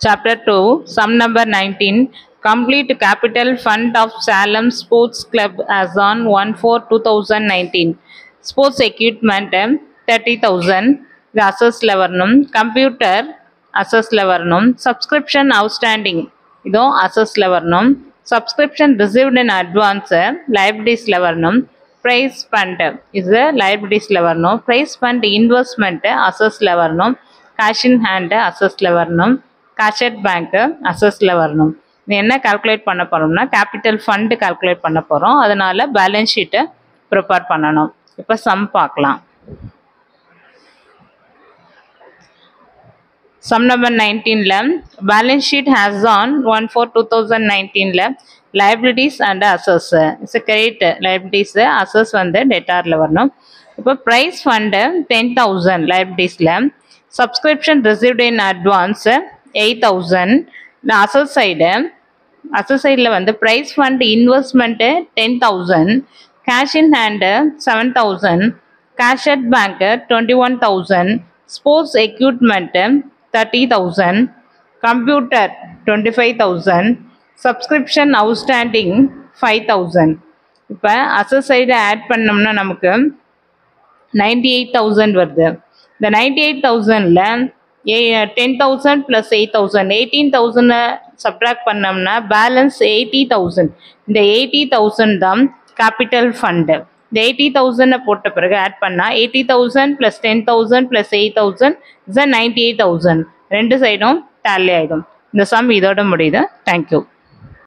Chapter 2, Sum number 19. Complete capital fund of Salem Sports Club as on 1/4/2019. Sports equipment 30,000. The assess level computer assess level subscription outstanding. Ido assess level subscription received in advance liabilities level price fund is the liabilities level price fund investment assess level cash in hand assess level cash at bank assessல வரணும். இது என்ன calculate பண்ண போறோம்னா capital fund calculate பண்ண போறோம். அதனால balance ஷீட்டை prepare பண்ணணும். இப்போ சம் பார்க்கலாம். Sum number 19ல balance sheet has on 1/4/2019ல liabilities and assess it's credit liabilities assess வந்து டெட்டார்ல வரணும். இப்போ price fund 10,000 லைபிலிட்டிஸ்ல subscription received in advance 8,000. Assess சைடில் வந்து price fund investment 10,000, cash in hand 7,000, cash at bank 21,000, sports equipment 30,000, computer 25,000, subscription outstanding 5,000. இப்போ assess side add பண்ணோம்னா நமக்கு 98,000 வருது. இந்த 98,000ல் 10,000 plus 8,000 18,000 சப்ட்ராக்ட் பண்ணோம்னா பேலன்ஸ் 80,000. இந்த 80,000 தான் கேபிட்டல் ஃபண்டு. இந்த 80,000 போட்ட பிறகு ஆட் பண்ணால் 80,000 plus 10,000 plus 8,000 is 98,000. ரெண்டு சைடும் டேலி ஆகிடும். இந்த சம் இதோட முடியுது. தேங்க்யூ.